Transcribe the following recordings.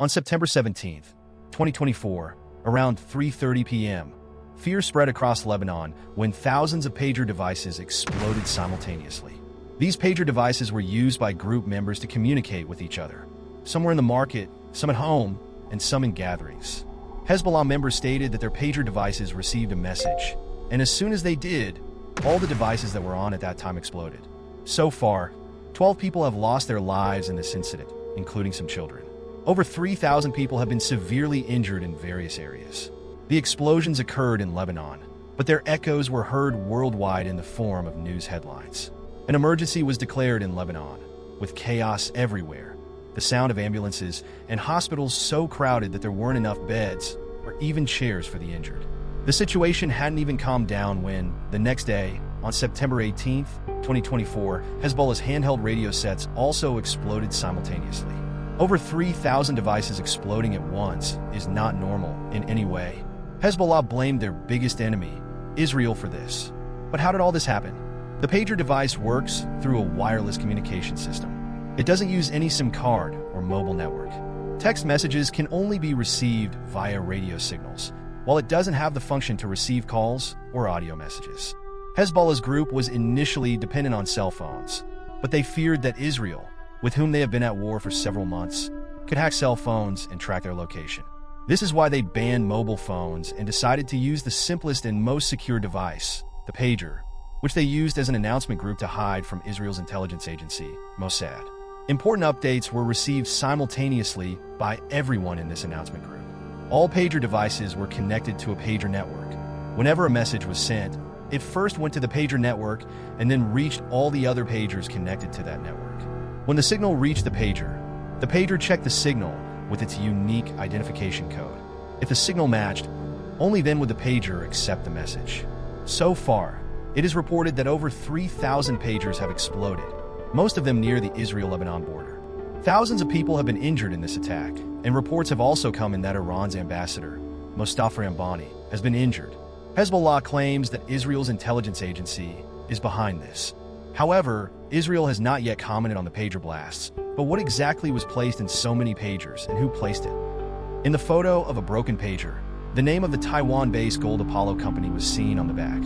On September 17, 2024, around 3:30 p.m., fear spread across Lebanon when thousands of pager devices exploded simultaneously. These pager devices were used by group members to communicate with each other. Some were in the market, some at home, and some in gatherings. Hezbollah members stated that their pager devices received a message, and as soon as they did, all the devices that were on at that time exploded. So far, 12 people have lost their lives in this incident, including some children. Over 3,000 people have been severely injured in various areas. The explosions occurred in Lebanon, but their echoes were heard worldwide in the form of news headlines. An emergency was declared in Lebanon, with chaos everywhere, the sound of ambulances, and hospitals so crowded that there weren't enough beds or even chairs for the injured. The situation hadn't even calmed down when, the next day, on September 18, 2024, Hezbollah's handheld radio sets also exploded simultaneously. Over 3,000 devices exploding at once is not normal in any way. Hezbollah blamed their biggest enemy, Israel, for this. But how did all this happen? The pager device works through a wireless communication system. It doesn't use any SIM card or mobile network. Text messages can only be received via radio signals, while it doesn't have the function to receive calls or audio messages. Hezbollah's group was initially dependent on cell phones, but they feared that Israel, with whom they have been at war for several months, could hack cell phones and track their location. This is why they banned mobile phones and decided to use the simplest and most secure device, the pager, which they used as an announcement group to hide from Israel's intelligence agency, Mossad. Important updates were received simultaneously by everyone in this announcement group. All pager devices were connected to a pager network. Whenever a message was sent, it first went to the pager network and then reached all the other pagers connected to that network. When the signal reached the pager checked the signal with its unique identification code. If the signal matched, only then would the pager accept the message. So far, it is reported that over 3,000 pagers have exploded, most of them near the Israel-Lebanon border. Thousands of people have been injured in this attack, and reports have also come in that Iran's ambassador, Mustafa Ambani, has been injured. Hezbollah claims that Israel's intelligence agency is behind this. However, Israel has not yet commented on the pager blasts, but what exactly was placed in so many pagers and who placed it? In the photo of a broken pager, the name of the Taiwan-based Gold Apollo company was seen on the back.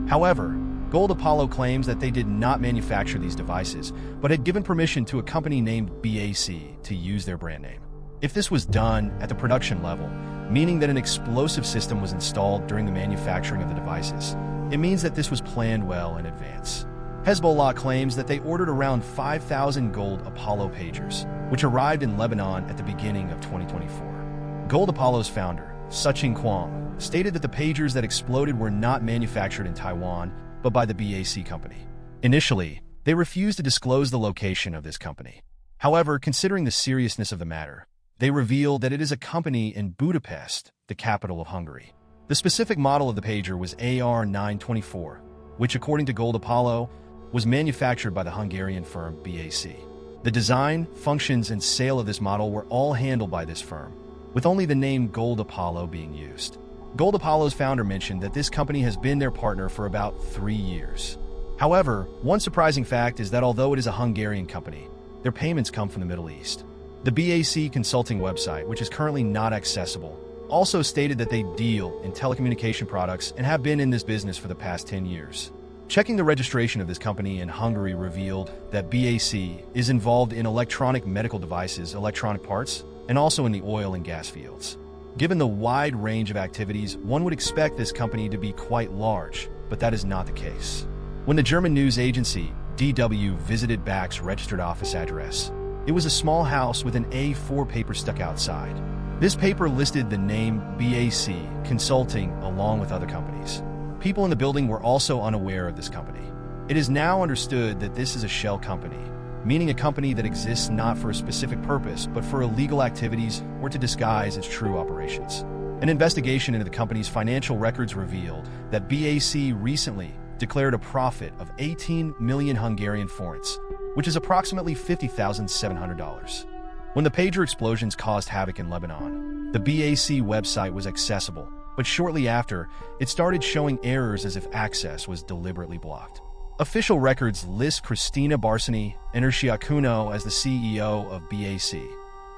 However, Gold Apollo claims that they did not manufacture these devices, but had given permission to a company named BAC to use their brand name. If this was done at the production level, meaning that an explosive system was installed during the manufacturing of the devices, it means that this was planned well in advance. Hezbollah claims that they ordered around 5,000 Gold Apollo pagers, which arrived in Lebanon at the beginning of 2024. Gold Apollo's founder, Suchin Kwang, stated that the pagers that exploded were not manufactured in Taiwan, but by the BAC company. Initially, they refused to disclose the location of this company. However, considering the seriousness of the matter, they revealed that it is a company in Budapest, the capital of Hungary. The specific model of the pager was AR-924, which, according to Gold Apollo, was manufactured by the Hungarian firm BAC. The design, functions, and sale of this model were all handled by this firm, with only the name Gold Apollo being used. Gold Apollo's founder mentioned that this company has been their partner for about 3 years. However, one surprising fact is that although it is a Hungarian company, their payments come from the Middle East. The BAC consulting website, which is currently not accessible, also stated that they deal in telecommunication products and have been in this business for the past 10 years. Checking the registration of this company in Hungary revealed that BAC is involved in electronic medical devices, electronic parts, and also in the oil and gas fields. Given the wide range of activities, one would expect this company to be quite large, but that is not the case. When the German news agency DW visited BAC's registered office address, it was a small house with an A4 paper stuck outside. This paper listed the name BAC Consulting along with other companies. People in the building were also unaware of this company. It is now understood that this is a shell company, meaning a company that exists not for a specific purpose, but for illegal activities or to disguise its true operations. An investigation into the company's financial records revealed that BAC recently declared a profit of 18 million Hungarian forints, which is approximately $50,700. When the pager explosions caused havoc in Lebanon, the BAC website was accessible, but shortly after, it started showing errors as if access was deliberately blocked. Official records list Christina Barsany and Urshiakuno as the CEO of BAC,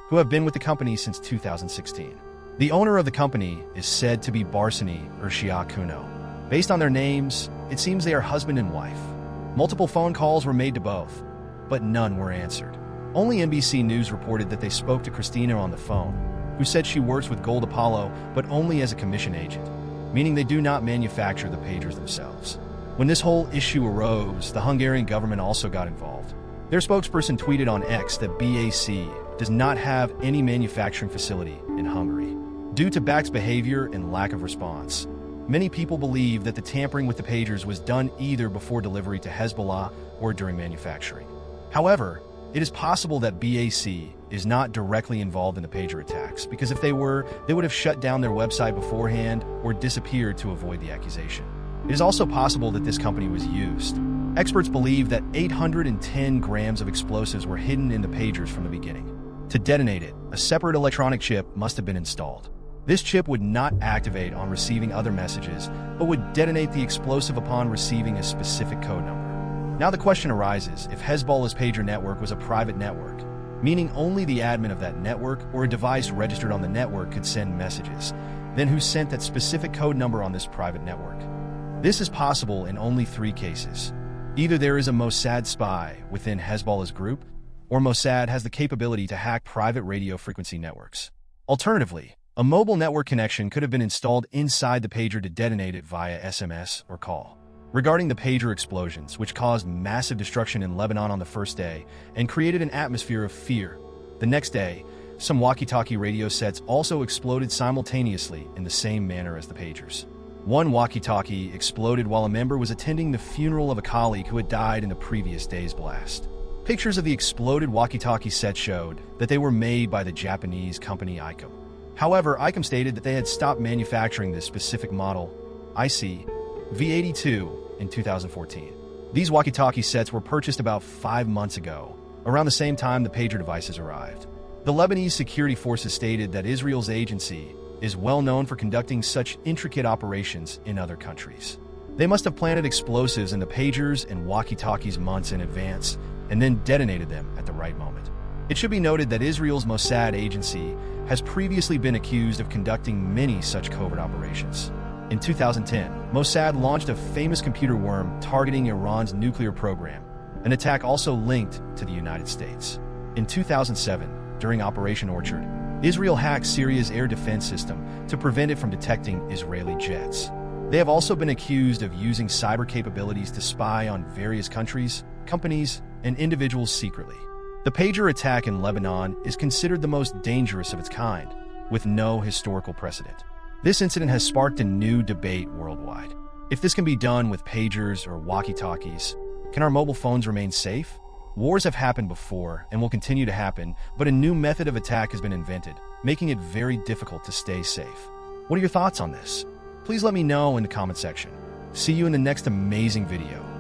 who who have been with the company since 2016. The owner of the company is said to be Barsani or Shia Kuno. Based on their names, it seems they are husband and wife. Multiple phone calls were made to both, but none were answered. Only NBC News reported that they spoke to Christina on the phone, who said she works with Gold Apollo, but only as a commission agent, meaning they do not manufacture the pagers themselves. When this whole issue arose, the Hungarian government also got involved. Their spokesperson tweeted on X that BAC does not have any manufacturing facility in Hungary. Due to BAC's behavior and lack of response, many people believe that the tampering with the pagers was done either before delivery to Hezbollah or during manufacturing. However, it is possible that BAC is not directly involved in the pager attacks, because if they were, they would have shut down their website beforehand or disappeared to avoid the accusation. It is also possible that this company was used. Experts believe that 810 grams of explosives were hidden in the pagers from the beginning. To detonate it, a separate electronic chip must have been installed. This chip would not activate on receiving other messages, but would detonate the explosive upon receiving a specific code number. Now the question arises if Hezbollah's pager network was a private network, meaning only the admin of that network or a device registered on the network could send messages, then who sent that specific code number on this private network? This is possible in only 3 cases. Either there is a Mossad spy within Hezbollah's group, or Mossad has the capability to hack private radio frequency networks. Alternatively, a mobile network connection could have been installed inside the pager to detonate it via SMS or call. Regarding the pager explosions, which caused massive destruction in Lebanon on the first day and created an atmosphere of fear, the next day, some walkie-talkie radio sets also exploded simultaneously in the same manner as the pagers. One walkie-talkie exploded while a member was attending the funeral of a colleague who had died in the previous day's blast. Pictures of the exploded walkie-talkie set showed that they were made by the Japanese company ICOM. However, ICOM stated that they had stopped manufacturing this specific model, IC V82, in 2014. These walkie-talkie sets were purchased about 5 months ago, around the same time the pager devices arrived. The Lebanese security forces stated that Israel's agency is well known for conducting such intricate operations in other countries. They must have planted explosives in the pagers and walkie-talkies months in advance, and then detonated them at the right moment. It should be noted that Israel's Mossad agency has previously been accused of conducting many such covert operations. In 2010, Mossad launched a famous computer worm targeting Iran's nuclear program, an attack also linked to the United States. In 2007, during Operation Orchard, Israel hacked Syria's air defense system to prevent it from detecting Israeli jets. They have also been accused of using cyber capabilities to spy on various countries, companies, and individuals secretly. The pager attack in Lebanon is considered the most dangerous of its kind, with no historical precedent. This incident has sparked a new debate worldwide. If this can be done with pagers or walkie-talkies, can our mobile phones remain safe? Wars have happened before and will continue to happen, but a new method of attack has been invented, making it very difficult to stay safe. What are your thoughts on this? Please let me know in the comment section. See you in the next amazing video.